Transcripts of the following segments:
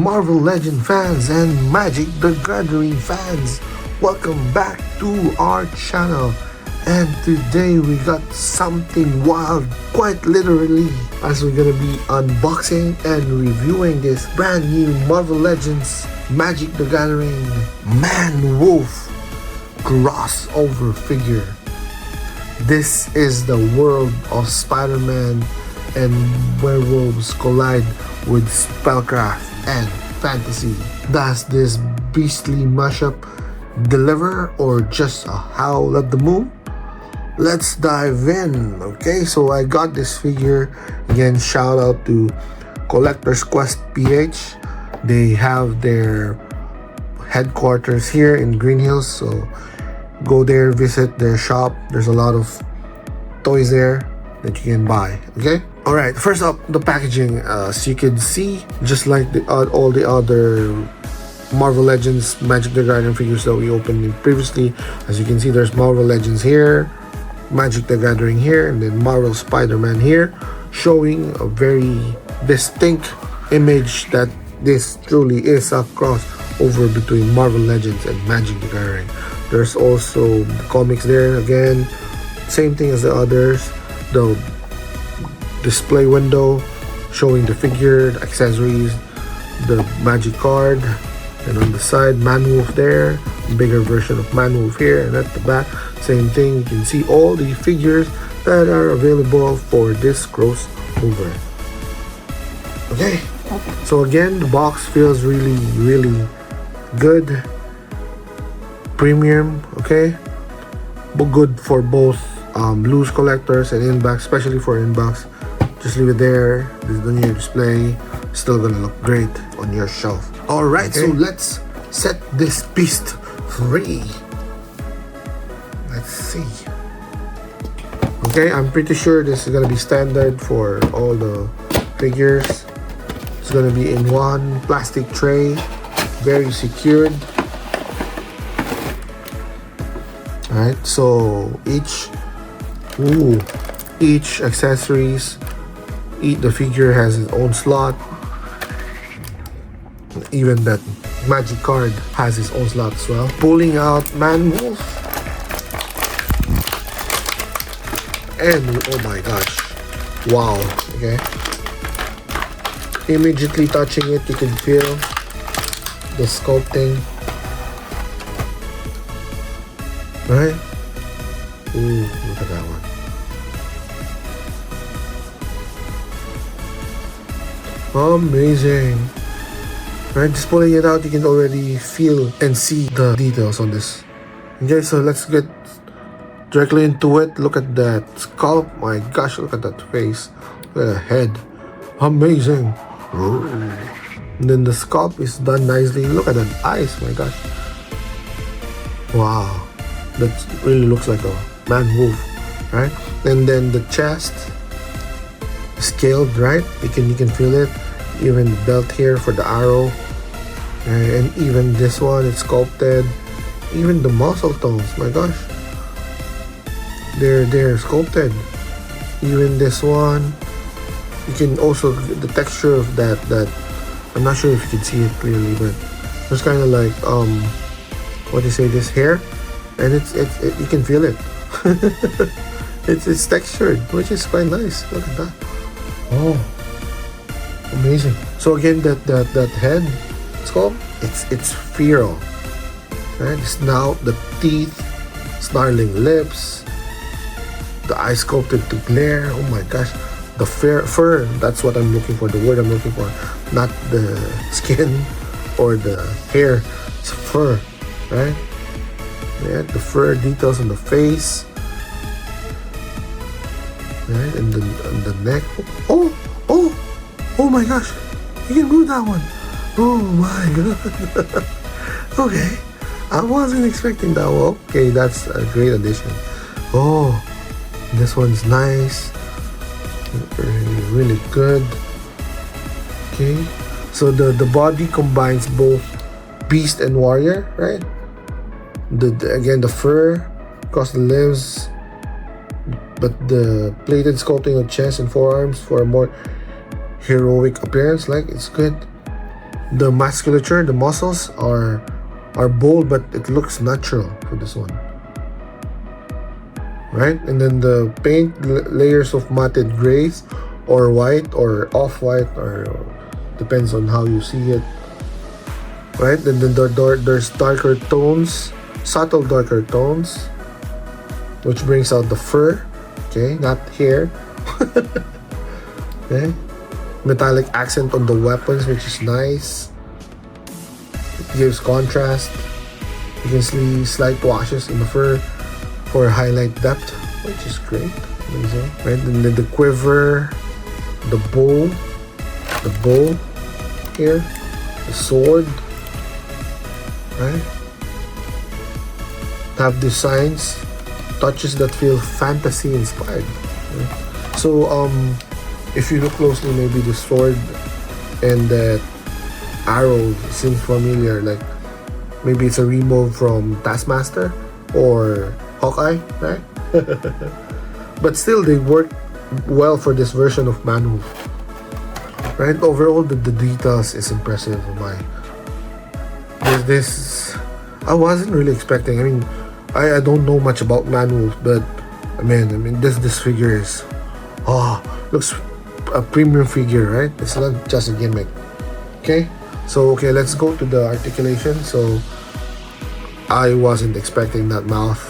Marvel Legend fans and Magic the Gathering fans, welcome back to our channel. And today we got something wild, quite literally, as we're gonna be unboxing and reviewing this brand new Marvel Legends Magic the Gathering Man-Wolf crossover figure. This is the world of Spider-Man and werewolves collide with spellcraft and fantasy. Does this beastly mashup deliver or just a howl at the moon? Let's dive in. Okay, so I got this figure. Again, shout out to Collector's Quest PH. They have their headquarters here in Green Hills, so go there, visit their shop. There's a lot of toys there that you can buy. Okay, all right, first up, the packaging. So you can see, just like all the other Marvel Legends Magic the Gathering figures that we opened previously, as you can see, there's Marvel Legends here, Magic the Gathering here, and then Marvel Spider-Man here, showing a very distinct image that this truly is a crossover between Marvel Legends and Magic the Gathering. There's also the comics there. Again, same thing as the others. The display window showing the figure, the accessories, the magic card, and on the side, Man-Wolf there, bigger version of Man-Wolf here, and at the back, same thing. You can see all the figures that are available for this crossover. Okay, so again, the box feels really good, premium. Okay, but good for both loose collectors and inbox, especially for inbox. Just leave it there. This is on your display. Still gonna look great on your shelf. All right, okay. So let's set this beast free. Let's see. Okay, I'm pretty sure this is gonna be standard for all the figures. It's gonna be in one plastic tray, very secured. All right, so each accessories, the figure has its own slot. Even that magic card has its own slot as well. Pulling out Man-Wolf, and oh my gosh, wow. Okay, immediately touching it, you can feel the sculpting. Right? Ooh, look at that one. Amazing. Right, just pulling it out, you can already feel and see the details on this. Okay, so let's get directly into it. Look at that scalp. My gosh, look at that face. Look at the head. Amazing. Ooh. And then the scalp is done nicely. Look at that eyes. My gosh. Wow. That really looks like a Man-Wolf, right? And then the chest, scaled, right? You can feel it. Even the belt here for the arrow, and even this one, it's sculpted. Even the muscle tones, my gosh, they're sculpted. Even this one, you can also the texture of that. I'm not sure if you can see it clearly, but it's kind of like what do you say, this hair, and it you can feel it. it's textured, which is quite nice. Look at that. Oh, amazing. So again, that head sculpt, it's feral, right? It's now the teeth, snarling lips, the eyes sculpted to glare. Oh my gosh, the fur, that's what I'm looking for, the word I'm looking for, not the skin or the hair. It's fur, right? Yeah, the fur details on the face, right? And the neck. Oh my gosh, you can move that one. Oh my god. Okay, I wasn't expecting that one. Okay, that's a great addition. Oh, this one's nice, really good. Okay, so the body combines both beast and warrior, right? Again, the fur across the limbs, but the plated sculpting of chest and forearms for a more heroic appearance. Like, it's good. The musculature, the muscles are bold, but it looks natural for this one, right? And then the paint layers of matted grays or white or off-white, or depends on how you see it, right? And then there's darker tones, subtle darker tones, which brings out the fur, okay, not hair. Okay, metallic accent on the weapons, which is nice. It gives contrast. You can see slight washes in the fur for highlight depth, which is great. Amazing, right? And then the quiver, the bow here, the sword, right? Have designs, touches that feel fantasy inspired. Right? So if you look closely, maybe the sword and that arrow seems familiar, like maybe it's a remove from Taskmaster or Hawkeye, right? But still, they work well for this version of Manwolf, right? Overall, the details is impressive. This I wasn't really expecting. I mean, I don't know much about Manwolf, but I mean this figure is looks a premium figure, right? It's not just a gimmick. Okay, let's go to the articulation. So I wasn't expecting that mouth,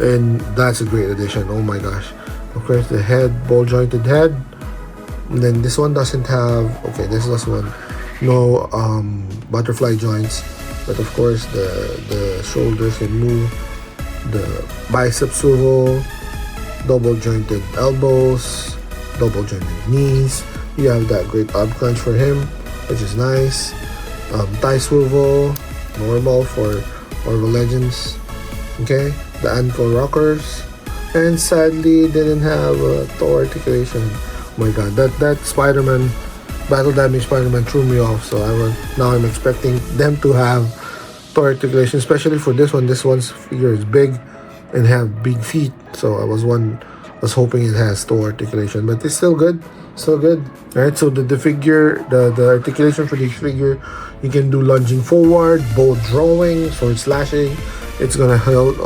and that's a great addition. Oh my gosh. Of course, the head, ball jointed head, and then this one doesn't have, this one no butterfly joints, but of course the shoulders can move, the bicep swivel, double jointed elbows, double jointed knees. You have that great ab crunch for him, which is nice. Thigh swivel, normal for Marvel Legends. Okay, the ankle rockers, and sadly didn't have a toe articulation. Oh my god, that Spider-Man, battle damage Spider-Man threw me off. So now I'm expecting them to have toe articulation, especially for this one. This one's figure is big and have big feet, so I was hoping it has toe articulation, but it's still good. Right? So the figure, the articulation for this figure, you can do lunging forward, bow drawing, sword slashing. It's gonna hold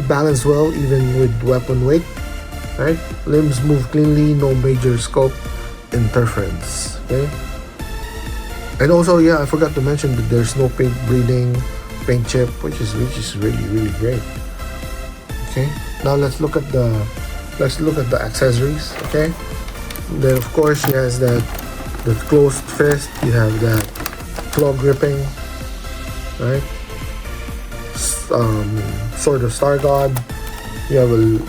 balance well even with weapon weight, right? Limbs move cleanly, no major scope interference. Okay. And also, I forgot to mention that there's no paint bleeding, paint chip, which is really great. Okay. Now let's look at the accessories. Okay. And then of course she has the closed fist. You have that claw gripping, right? Sword of Stargod. You have a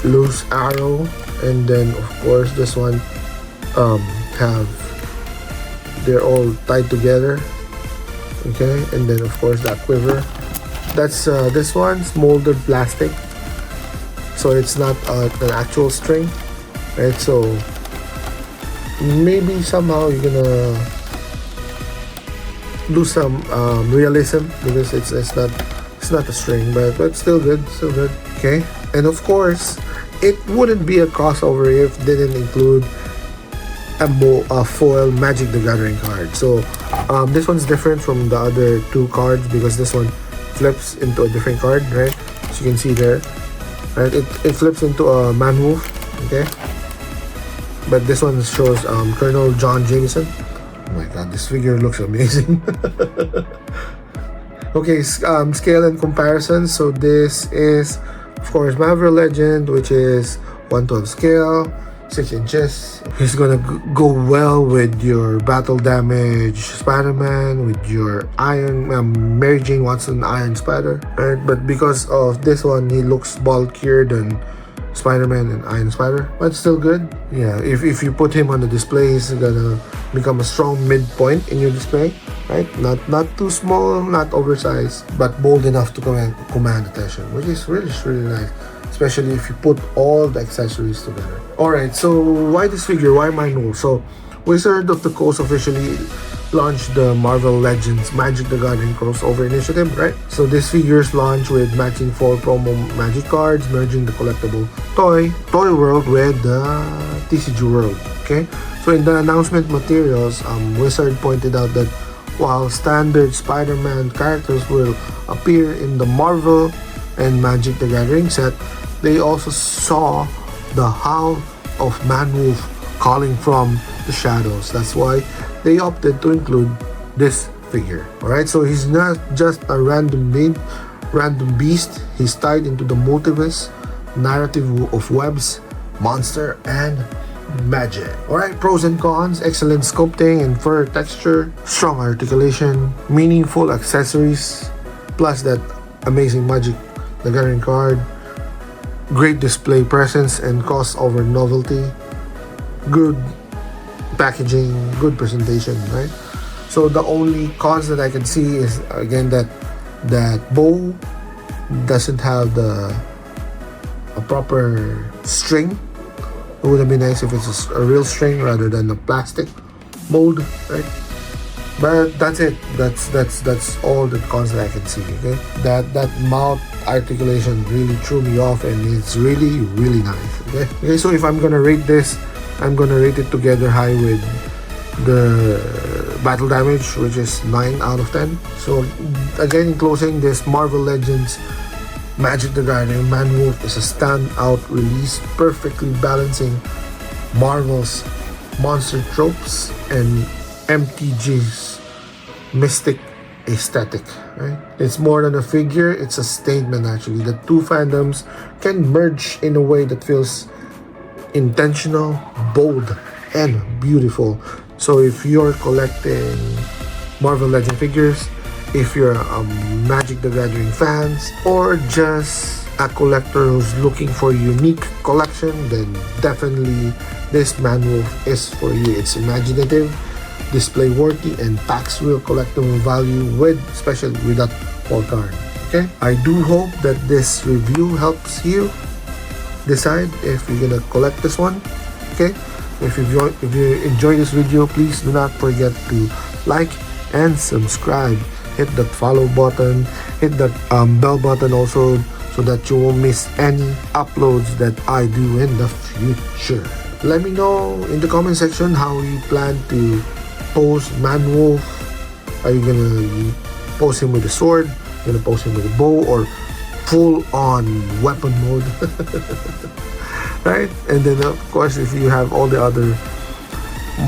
loose arrow, and then of course this one they're all tied together. Okay, and then of course that quiver. That's this one's molded plastic, so it's not an actual string, right? So maybe somehow you're gonna lose some realism because it's not a string, but still good. Okay, and of course it wouldn't be a crossover if it didn't include a foil Magic the Gathering card. So this one's different from the other two cards because this one flips into a different card, right? As you can see there, right? It flips into a Manwolf, okay? But this one shows Colonel John Jameson. Oh my god, this figure looks amazing. Okay, scale and comparison. So this is, of course, Marvel Legend, which is 1/12 scale, 6 inches. It's gonna go well with your battle damage Spider-Man, with your Mary Jane Watson Iron Spider, right? But because of this one, he looks bulkier than Spider-Man and Iron Spider, but still good. Yeah, if you put him on the display, he's gonna become a strong midpoint in your display, right? Not too small, not oversized, but bold enough to command attention, which is really nice, especially if you put all the accessories together. Alright, so why this figure? Why Manwolf? So Wizard of the Coast officially launched the Marvel Legends Magic the Gathering crossover initiative, right? So these figures launch with matching 4 promo Magic cards, merging the collectible toy world with the TCG world. Okay, so in the announcement materials, Wizard pointed out that while standard Spider-Man characters will appear in the Marvel and Magic the Gathering set, they also saw the Howl of Manwolf calling from the shadows. That's why they opted to include this figure. Alright, so he's not just a random beast. He's tied into the multiverse narrative of webs, monster, and magic. Alright, pros and cons: excellent sculpting and fur texture, strong articulation, meaningful accessories, plus that amazing Magic the Gathering card, great display presence and cost over novelty, good packaging, good presentation, right? So the only cons that I can see is again that bow doesn't have a proper string. It would have been nice if it's a real string rather than a plastic mold, right? But that's it. That's all the cons that I can see. Okay, that mouth articulation really threw me off, and it's really nice. Okay. So if I'm gonna rate this, I'm gonna rate it together high with the battle damage, which is 9 out of 10. So again, in closing, this Marvel Legends Magic the Gathering Manwolf is a standout release, perfectly balancing Marvel's monster tropes and MTG's mystic aesthetic, right? It's more than a figure, it's a statement actually. The two fandoms can merge in a way that feels intentional, bold, and beautiful. So if you're collecting Marvel Legend figures, if you're a Magic the Gathering fans, or just a collector who's looking for a unique collection, then definitely this Manwolf is for you. It's imaginative, display worthy, and packs real collectible value, especially with that whole card. Okay, I do hope that this review helps you decide if you're gonna collect this one. Okay, if you enjoy this video, please do not forget to like and subscribe. Hit that follow button, hit that bell button also, so that you won't miss any uploads that I do in the future. Let me know in the comment section how you plan to pose Manwolf. Are you gonna pose him with a sword? Gonna pose him with a bow, or full on weapon mode? Right? And then of course, if you have all the other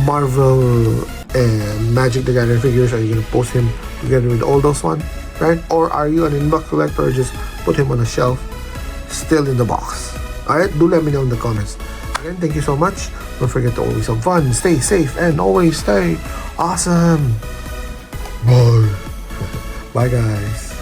Marvel and Magic the Gathering figures, are you gonna pose him together with all those ones, right? Or are you an inbox collector, or just put him on a shelf still in the box? Alright, do let me know in the comments. Again, thank you so much. Don't forget to always have fun, stay safe, and always stay awesome. Bye. Bye guys.